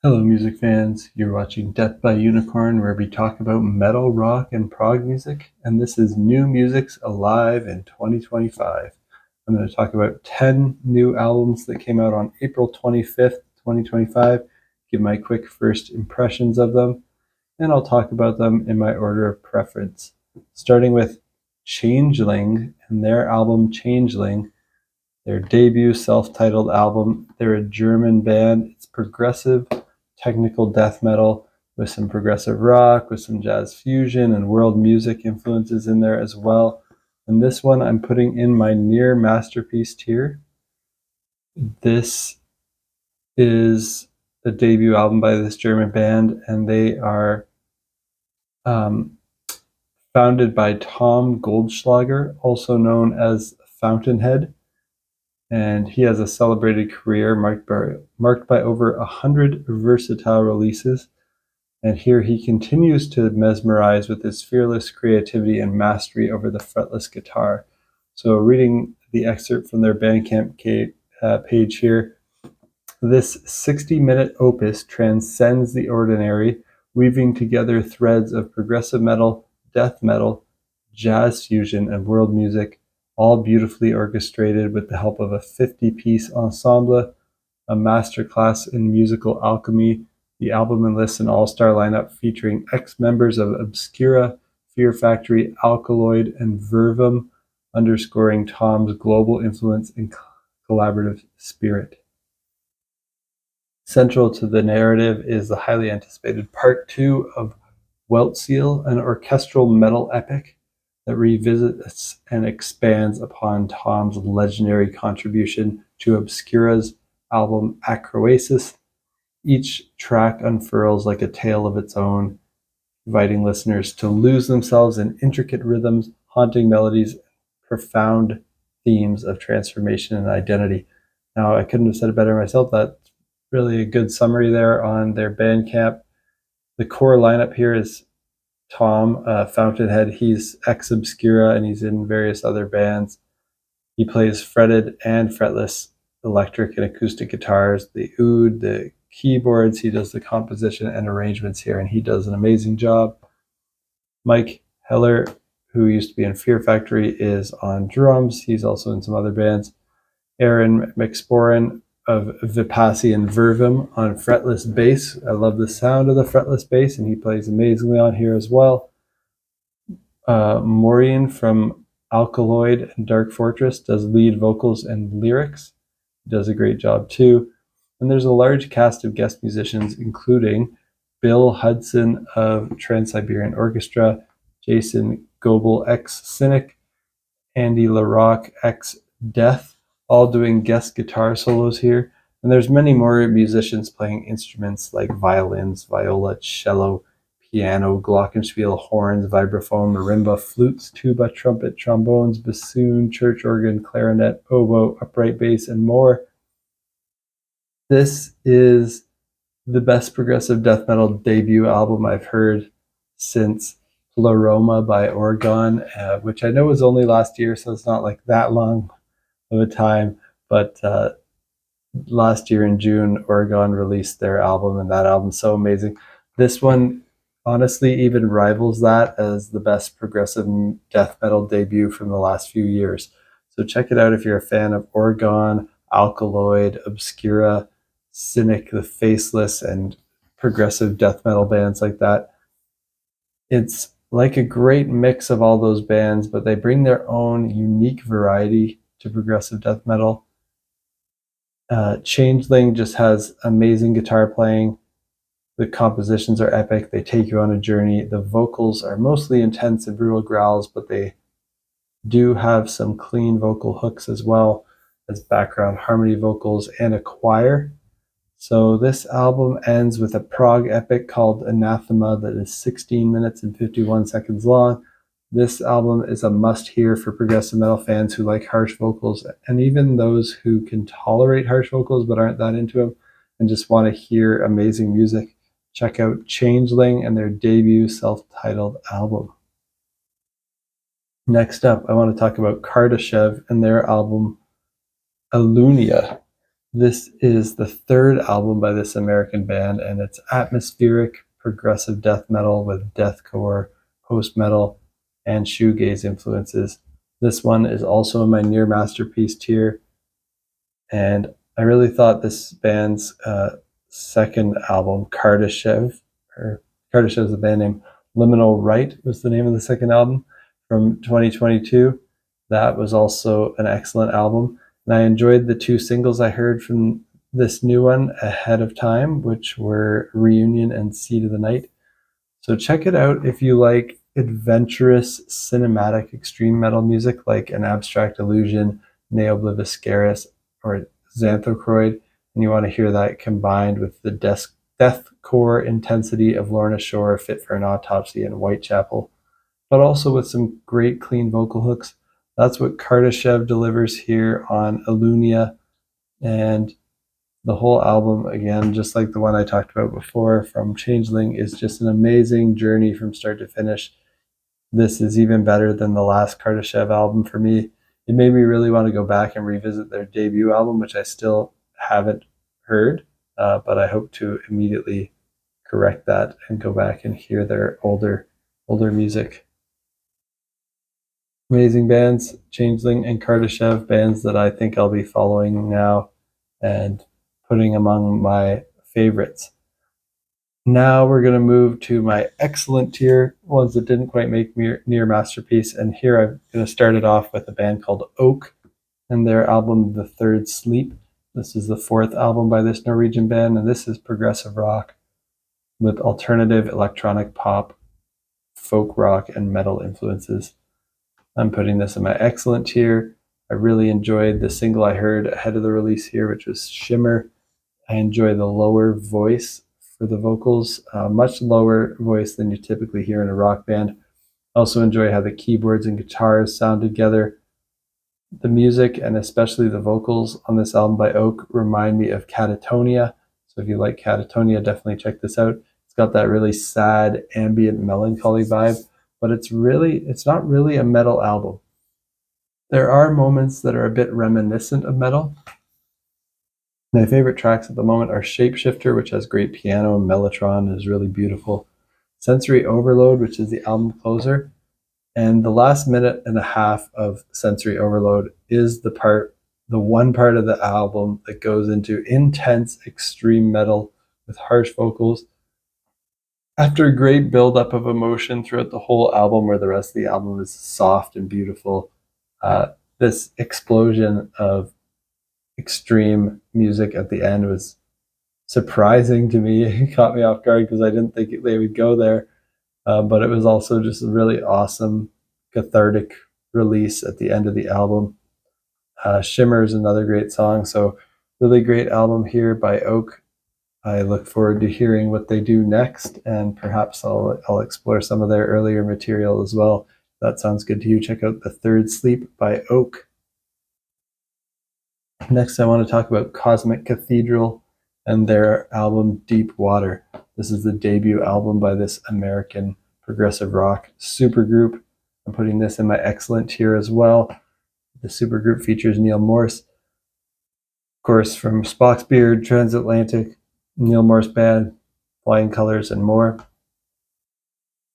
Hello, music fans. You're watching Death by Unicorn, where we talk about metal, rock, and prog music, and this is New Music's Alive in 2025. I'm going to talk about 10 new albums that came out on April 25th, 2025, give my quick first impressions of them, and I'll talk about them in my order of preference. Starting with Changeling and their album Changeling, their debut self-titled album. They're a German band. It's progressive technical death metal with some progressive rock, with some jazz fusion and world music influences in there as well. And this one I'm putting in my near masterpiece tier. This is the debut album by this German band, and they are um, founded by Tom Goldschlager, also known as Fountainhead. And he has a celebrated career marked by over 100 versatile releases. And here he continues to mesmerize with his fearless creativity and mastery over the fretless guitar. So reading the excerpt from their Bandcamp page here, this 60-minute opus transcends the ordinary, weaving together threads of progressive metal, death metal, jazz fusion, and world music, all beautifully orchestrated with the help of a 50-piece ensemble, a masterclass in musical alchemy. The album enlists an all-star lineup featuring ex-members of Obscura, Fear Factory, Alkaloid, and Vervum, underscoring Tom's global influence and collaborative spirit. Central to the narrative is the highly anticipated Part 2 of Weltseele, an orchestral metal epic that revisits and expands upon Tom's legendary contribution to Obscura's album Acroasis. Each track unfurls like a tale of its own, inviting listeners to lose themselves in intricate rhythms, haunting melodies, and profound themes of transformation and identity. Now, I couldn't have said it better myself. That's really a good summary there on their Bandcamp. The core lineup here is Tom Fountainhead. He's ex Obscura and he's in various other bands. He plays fretted and fretless electric and acoustic guitars, the oud, the keyboards. He does the composition and arrangements here, and he does an amazing job. Mike Heller, who used to be in Fear Factory, is on drums. He's also in some other bands. Aaron McSporran of Vipassi and Vervum on fretless bass. I love the sound of the fretless bass, and he plays amazingly on here as well. Maureen from Alkaloid and Dark Fortress does lead vocals and lyrics. He does a great job too. And there's a large cast of guest musicians, including Bill Hudson of Trans-Siberian Orchestra, Jason Goebel ex Cynic, Andy LaRock ex Death, all doing guest guitar solos here. And there's many more musicians playing instruments like violins, viola, cello, piano, glockenspiel, horns, vibraphone, marimba, flutes, tuba, trumpet, trombones, bassoon, church organ, clarinet, oboe, upright bass, and more. This is the best progressive death metal debut album I've heard since Pleroma by Oregon, which I know was only last year, so it's not like that long of a time. But last year in June, Oregon released their album, and that album's so amazing. This one honestly even rivals that as the best progressive death metal debut from the last few years. So check it out if you're a fan of Oregon, Alkaloid, Obscura, Cynic, The Faceless, and progressive death metal bands like that. It's like a great mix of all those bands, but they bring their own unique variety to progressive death metal. Changeling just has amazing guitar playing. The compositions are epic. They take you on a journey. The vocals are mostly intense and brutal growls, but they do have some clean vocal hooks as well as background harmony vocals and a choir. So this album ends with a prog epic called Anathema that is 16 minutes and 51 seconds long. This album is a must-hear for progressive metal fans who like harsh vocals, and even those who can tolerate harsh vocals but aren't that into them and just want to hear amazing music. Check out Changeling and their debut self-titled album. Next up, I want to talk about Kardashev and their album Alunea. This is the third album by this American band, and it's atmospheric progressive death metal with deathcore, post-metal, and shoegaze influences. This one is also in my near masterpiece tier, and I really thought this band's second album, Kardashev, or Kardashev is the band name, Liminal Right was the name of the second album from 2022. That was also an excellent album. And I enjoyed the two singles I heard from this new one ahead of time, which were Reunion and Seed of the Night. So check it out if you like adventurous, cinematic, extreme metal music like an Abstract Illusion, Neobliviscaris, or Xanthocroid, and you want to hear that combined with the deathcore intensity of Lorna Shore, Fit for an Autopsy, and Whitechapel, but also with some great clean vocal hooks. That's what Kardashev delivers here on Alunea, and the whole album, again, just like the one I talked about before from Changeling, is just an amazing journey from start to finish. This is even better than the last Kardashev album for me. It made me really want to go back and revisit their debut album, which I still haven't heard, but I hope to immediately correct that and go back and hear their older music. Amazing bands, Changeling and Kardashev, bands that I think I'll be following now and putting among my favorites. Now we're going to move to my excellent tier, ones that didn't quite make me near masterpiece. And here I'm going to start it off with a band called Oak and their album The Third Sleep. This is the fourth album by this Norwegian band, and this is progressive rock with alternative electronic pop, folk rock, and metal influences. I'm putting this in my excellent tier. I really enjoyed the single I heard ahead of the release here, which was Shimmer. I enjoy the lower voice for the vocals, much lower voice than you typically hear in a rock band. I also enjoy how the keyboards and guitars sound together. The music, and especially the vocals on this album by Oak, remind me of Catatonia. So if you like Catatonia, definitely check this out. It's got that really sad, ambient, melancholy vibe, but it's not really a metal album. There are moments that are a bit reminiscent of metal. My favorite tracks at the moment are Shapeshifter, which has great piano, and Mellotron is really beautiful. Sensory Overload, which is the album closer. And the last minute and a half of Sensory Overload is the one part of the album that goes into intense extreme metal with harsh vocals. After a great buildup of emotion throughout the whole album, where the rest of the album is soft and beautiful, this explosion of extreme music at the end was surprising to me. It caught me off guard because I didn't think they would go there. But it was also just a really awesome, cathartic release at the end of the album. Shimmer is another great song. So really great album here by Oak. I look forward to hearing what they do next, and perhaps I'll explore some of their earlier material as well. If that sounds good to you. Check out The Third Sleep by Oak. Next, I want to talk about Cosmic Cathedral and their album Deep Water. This is the debut album by this American progressive rock supergroup. I'm putting this in my excellent tier as well. The supergroup features Neil Morse, of course, from Spock's Beard, Transatlantic, Neil Morse Band, Flying Colors, and more.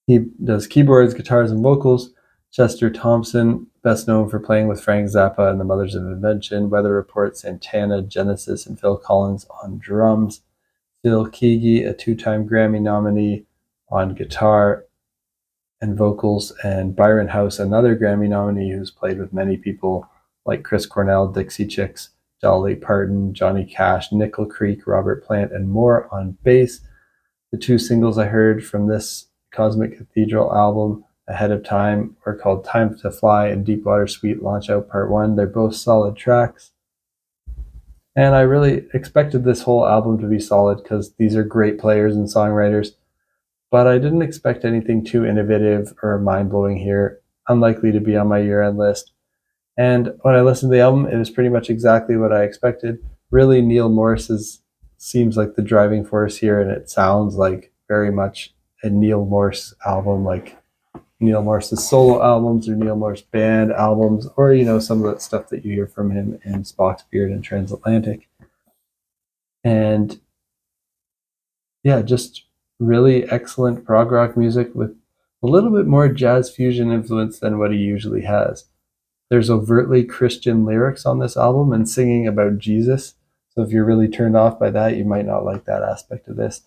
He does keyboards, guitars, and vocals. Chester Thompson, best known for playing with Frank Zappa and the Mothers of Invention, Weather Report, Santana, Genesis, and Phil Collins on drums. Phil Keaggy, a two-time Grammy nominee, on guitar and vocals, and Byron House, another Grammy nominee who's played with many people like Chris Cornell, Dixie Chicks, Dolly Parton, Johnny Cash, Nickel Creek, Robert Plant, and more on bass. The two singles I heard from this Cosmic Cathedral album ahead of time are called Time to Fly and Deepwater Suite Launch Out Part 1. They're both solid tracks. And I really expected this whole album to be solid because these are great players and songwriters. But I didn't expect anything too innovative or mind-blowing here. Unlikely to be on my year-end list. And when I listened to the album, it was pretty much exactly what I expected. Really, Neil Morse seems like the driving force here, and it sounds like very much a Neil Morse album, like Neil Morse's solo albums or Neil Morse band albums, or some of that stuff that you hear from him in Spock's Beard and Transatlantic. And yeah, just really excellent prog rock music with a little bit more jazz fusion influence than what he usually has. There's overtly Christian lyrics on this album and singing about Jesus. So if you're really turned off by that, you might not like that aspect of this.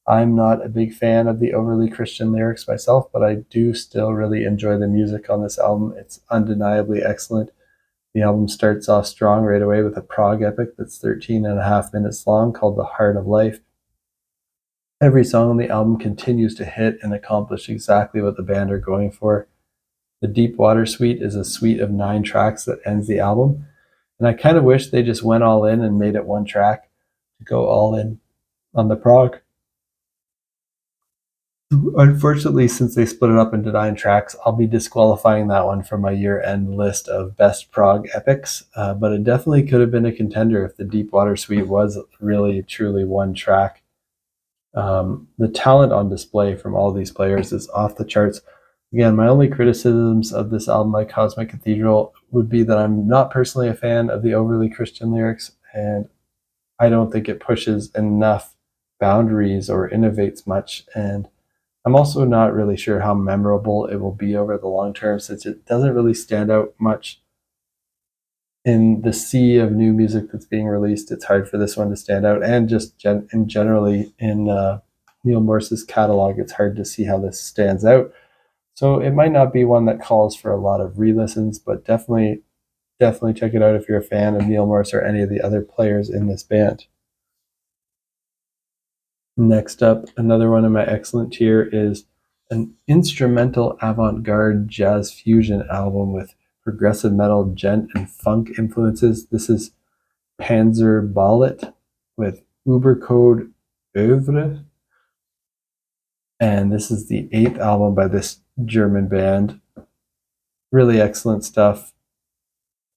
I'm not a big fan of the overly Christian lyrics myself, but I do still really enjoy the music on this album. It's undeniably excellent. The album starts off strong right away with a prog epic that's 13 and a half minutes long called The Heart of Life. Every song on the album continues to hit and accomplish exactly what the band are going for. The Deep Water Suite is a suite of 9 tracks that ends the album. And I kind of wish they just went all in and made it one track to go all in on the prog. Unfortunately, since they split it up into 9 tracks, I'll be disqualifying that one from my year-end list of best prog epics. But it definitely could have been a contender if the Deep Water Suite was really, truly one track. The talent on display from all these players is off the charts. Again, my only criticisms of this album by Cosmic Cathedral would be that I'm not personally a fan of the overly Christian lyrics, and I don't think it pushes enough boundaries or innovates much. And I'm also not really sure how memorable it will be over the long term, since it doesn't really stand out much in the sea of new music that's being released. It's hard for this one to stand out, and just generally in Neil Morse's catalog, it's hard to see how this stands out. So it might not be one that calls for a lot of re-listens, but definitely check it out if you're a fan of Neil Morse or any of the other players in this band. Next up, another one in my excellent tier is an instrumental avant-garde jazz fusion album with progressive metal, gent, and funk influences. This is Panzerballett with Übercode Œuvre. And this is the 8th album by this German band. Really excellent stuff.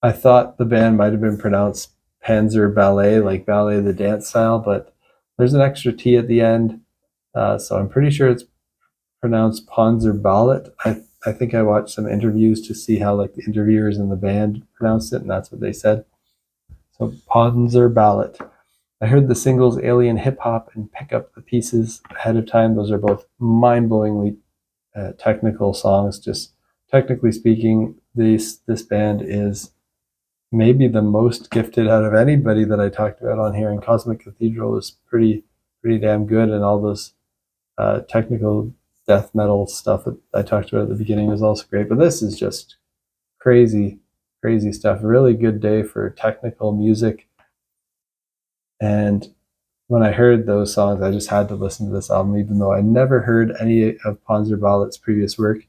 I thought the band might have been pronounced Panzerballett, like ballet, the dance style, but there's an extra T at the end. So I'm pretty sure it's pronounced Panzerballett. I think I watched some interviews to see how like the interviewers in the band pronounced it, and that's what they said. So Panzerballett. I heard the singles Alien Hip Hop and Pick Up the Pieces ahead of time. Those are both mind-blowingly technical songs. Just technically speaking, this band is maybe the most gifted out of anybody that I talked about on here. And Cosmic Cathedral is pretty damn good, and all those technical death metal stuff that I talked about at the beginning was also great. But this is just crazy stuff. Really good day for technical music. And when I heard those songs, I just had to listen to this album, even though I never heard any of Panzerballett's previous work.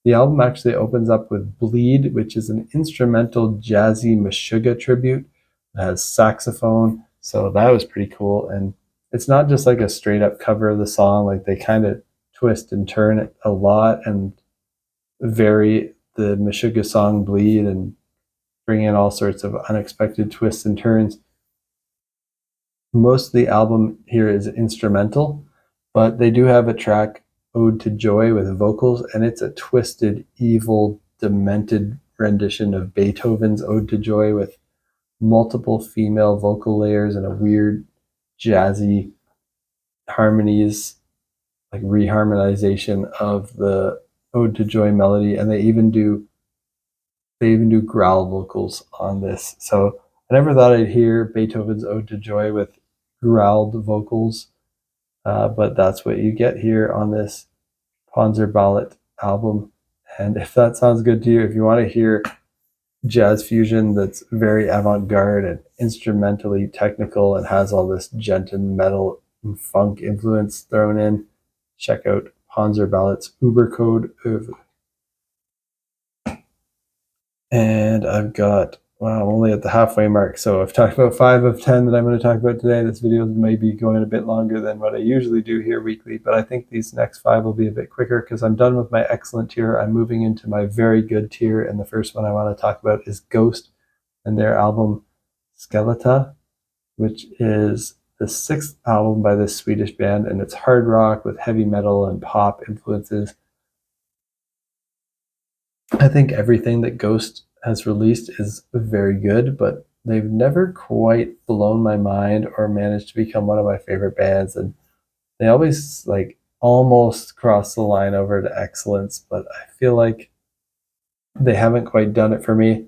The album actually opens up with Bleed, which is an instrumental jazzy Meshuggah tribute. It has saxophone, so that was pretty cool. And it's not just like a straight up cover of the song, like they kind of twist and turn it a lot and vary the Meshuggah song Bleed and bring in all sorts of unexpected twists and turns. Most of the album here is instrumental, but they do have a track, Ode to Joy, with vocals, and it's a twisted, evil, demented rendition of Beethoven's Ode to Joy with multiple female vocal layers and a weird jazzy harmonies, like reharmonization of the Ode to Joy melody. And they even do growl vocals on this. So I never thought I'd hear Beethoven's Ode to Joy with growled vocals, but that's what you get here on this Panzerballett album. And if that sounds good to you, if you want to hear jazz fusion that's very avant-garde and instrumentally technical and has all this gent and metal and funk influence thrown in, check out Panzerballett's Übercode Œuvre. And I've got, wow, I'm only at the halfway mark. So I've talked about 5 of 10 that I'm going to talk about today. This video may be going a bit longer than what I usually do here weekly, but I think these next 5 will be a bit quicker because I'm done with my excellent tier. I'm moving into my very good tier. And the first one I want to talk about is Ghost and their album Skeletá, which is the 6th album by this Swedish band. And it's hard rock with heavy metal and pop influences. I think everything that Ghost has released is very good, but they've never quite blown my mind or managed to become one of my favorite bands, and they always like almost cross the line over to excellence, but I feel like they haven't quite done it for me.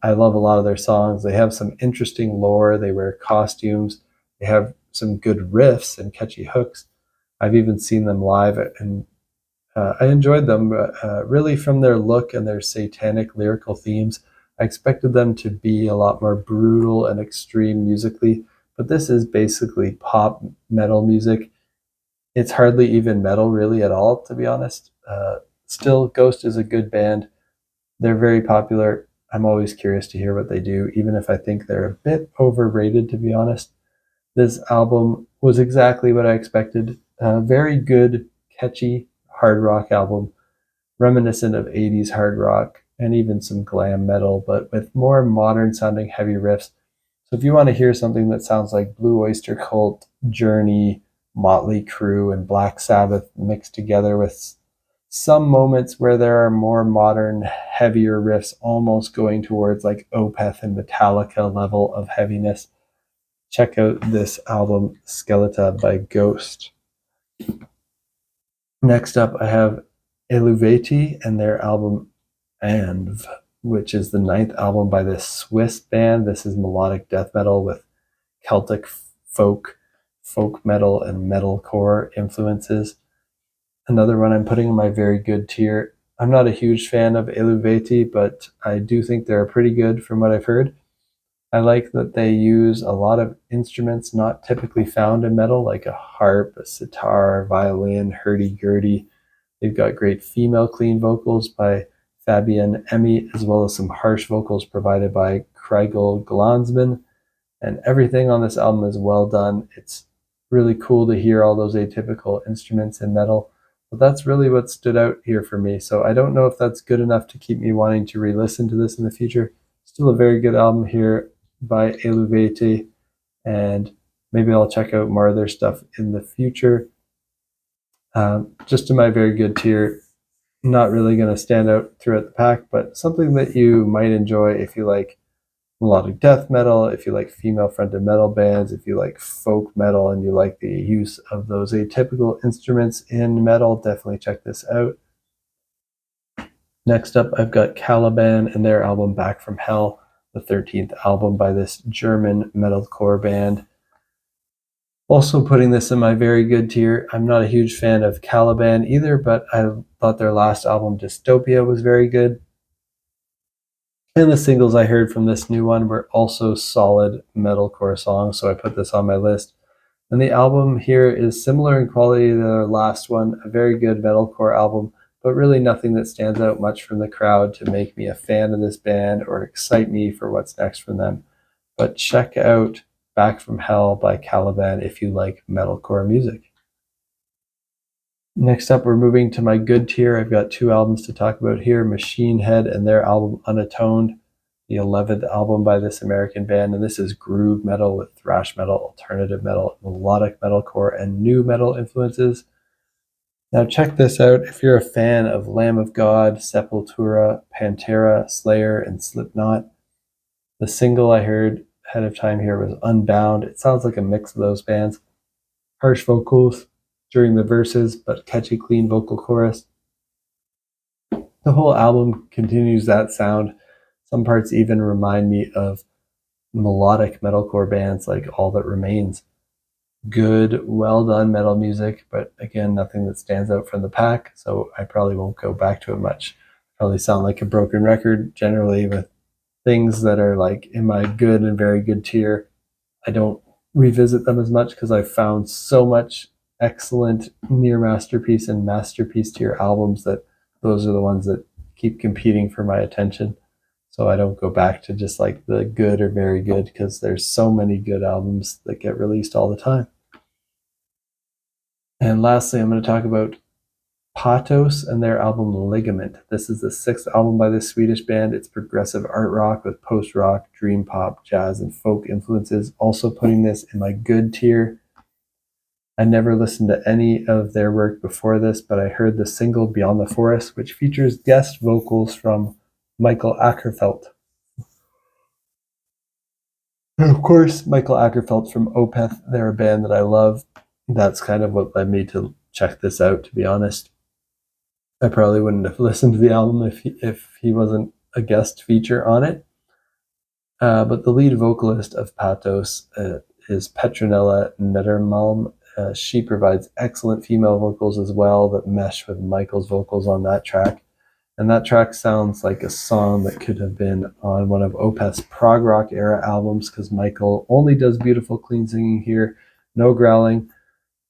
I love a lot of their songs. They have some interesting lore. They wear costumes. They have some good riffs and catchy hooks. I've even seen them live, and I enjoyed them really from their look and their satanic lyrical themes. I expected them to be a lot more brutal and extreme musically, but this is basically pop metal music. It's hardly even metal really at all, to be honest. Still, Ghost is a good band. They're very popular. I'm always curious to hear what they do, even if I think they're a bit overrated, to be honest. This album was exactly what I expected. A very good, catchy hard rock album, reminiscent of 80s hard rock and even some glam metal, but with more modern sounding heavy riffs. So if you want to hear something that sounds like Blue Oyster Cult, Journey, Motley Crue, and Black Sabbath mixed together with some moments where there are more modern, heavier riffs, almost going towards like Opeth and Metallica level of heaviness, check out this album, Skeletá by Ghost. Next up, I have Eluveitie and their album Œuvre, which is the 9th album by this Swiss band. This is melodic death metal with Celtic folk metal, and metalcore influences. Another one I'm putting in my very good tier. I'm not a huge fan of Eluveitie, but I do think they're pretty good from what I've heard. I like that they use a lot of instruments not typically found in metal, like a harp, a sitar, violin, hurdy-gurdy. They've got great female clean vocals by Fabienne Emmy, as well as some harsh vocals provided by Kriegel Glansman. And everything on this album is well done. It's really cool to hear all those atypical instruments in metal. But that's really what stood out here for me. So I don't know if that's good enough to keep me wanting to re-listen to this in the future. Still a very good album here by Eluveitie, and maybe I'll check out more of their stuff in the future. Just in my very good tier, not really going to stand out throughout the pack, but something that you might enjoy if you like melodic death metal, if you like female fronted metal bands, if you like folk metal and you like the use of those atypical instruments in metal, definitely check this out. Next up, I've got Caliban and their album Back from Hell, the 13th album by this German metalcore band. Also putting this in my very good tier. I'm not a huge fan of Caliban either, but I thought their last album, Dystopia, was very good. And the singles I heard from this new one were also solid metalcore songs, so I put this on my list. And the album here is similar in quality to their last one, a very good metalcore album, but really nothing that stands out much from the crowd to make me a fan of this band or excite me for what's next from them. But check out Back from Hell by Caliban if you like metalcore music. Next up, we're moving to my good tier. I've got 2 albums to talk about here, Machine Head and their album UNATØNED, the 11th album by this American band, and this is groove metal with thrash metal, alternative metal, melodic metalcore, and new metal influences. Now check this out if you're a fan of Lamb of God, Sepultura, Pantera, Slayer, and Slipknot. The single I heard ahead of time here was Unbound. It sounds like a mix of those bands. Harsh vocals during the verses, but catchy, clean vocal chorus. The whole album continues that sound. Some parts even remind me of melodic metalcore bands like All That Remains. Good, well done metal music, but again, nothing that stands out from the pack, so I probably won't go back to it much. Probably sound like a broken record generally with things that are like in my good and very good tier. I don't revisit them as much because I've found so much excellent near masterpiece and masterpiece tier albums that those are the ones that keep competing for my attention. So I don't go back to just like the good or very good because there's so many good albums that get released all the time. And lastly, I'm going to talk about Paatos and their album Ligament. This is the 6th album by this Swedish band. It's progressive art rock with post-rock, dream pop, jazz, and folk influences. Also putting this in my good tier. I never listened to any of their work before this, but I heard the single Beyond the Forest, which features guest vocals from Michael Ackerfeldt. And of course, Michael Ackerfeld from Opeth. They're a band that I love. That's kind of what led me to check this out, to be honest. I probably wouldn't have listened to the album if he wasn't a guest feature on it. But the lead vocalist of Paatos is Petronella Nedermalm. She provides excellent female vocals as well that mesh with Michael's vocals on that track. And that track sounds like a song that could have been on one of Opeth's prog rock era albums, because Michael only does beautiful, clean singing here, no growling.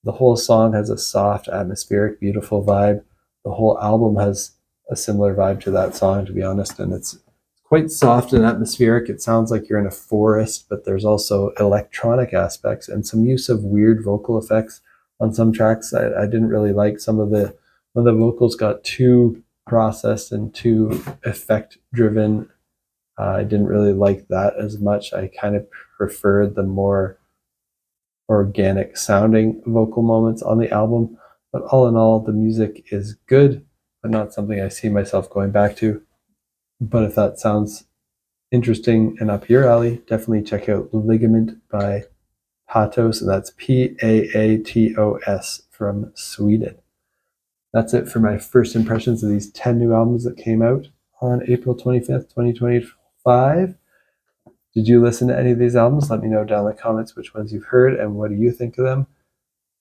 The whole song has a soft, atmospheric, beautiful vibe. The whole album has a similar vibe to that song, to be honest, and it's quite soft and atmospheric. It sounds like you're in a forest, but there's also electronic aspects and some use of weird vocal effects on some tracks. I didn't really like some of the when the vocals got too processed and too effect driven. I didn't really like that as much. I kind of preferred the more organic sounding vocal moments on the album. But all in all, the music is good, but not something I see myself going back to. But if that sounds interesting and up your alley, definitely check out Ligament by Paatos, and that's Paatos from Sweden. That's it for my first impressions of these 10 new albums that came out on April 25th, 2025. Did you listen to any of these albums? Let me know down in the comments which ones you've heard and what do you think of them.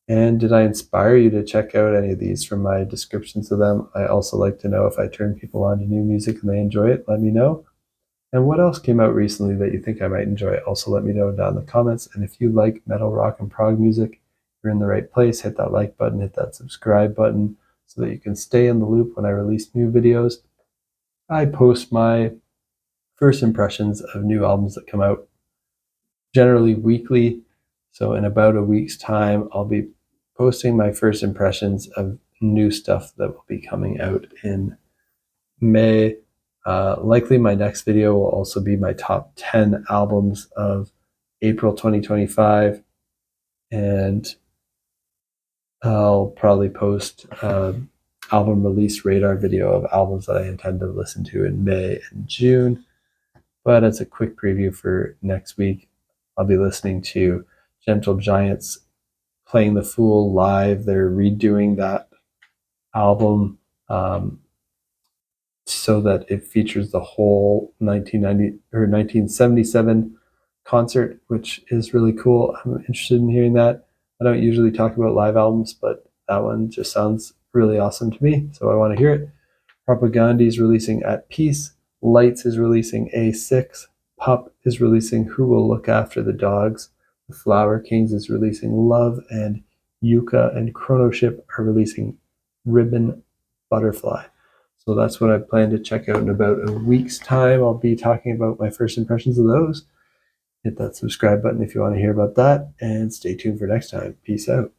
And did I inspire you to check out any of these from my descriptions of them? I also like to know if I turn people on to new music and they enjoy it. Let me know. And what else came out recently that you think I might enjoy? Also let me know down in the comments. And if you like metal, rock, and prog music, you're in the right place. Hit that like button, hit that subscribe button so that you can stay in the loop when I release new videos. I post my first impressions of new albums that come out generally weekly. So in about a week's time, I'll be posting my first impressions of new stuff that will be coming out in May. Likely my next video will also be my top 10 albums of April 2025. And I'll probably post album release radar video of albums that I intend to listen to in May and June. But as a quick preview for next week, I'll be listening to Gentle Giant's Playing the Fool live. They're redoing that album so that it features the whole 1990 or 1977 concert, which is really cool. I'm interested in hearing that. I don't usually talk about live albums, but that one just sounds really awesome to me, so I want to hear it. Propaganda is releasing At Peace. Lights is releasing A6. Pup is releasing Who Will Look After the Dogs. The Flower Kings is releasing Love, and Yuka and Chronoship are releasing Ribbon Butterfly. So that's what I plan to check out in about a week's time. I'll be talking about my first impressions of those. Hit that subscribe button if you want to hear about that, and stay tuned for next time. Peace out.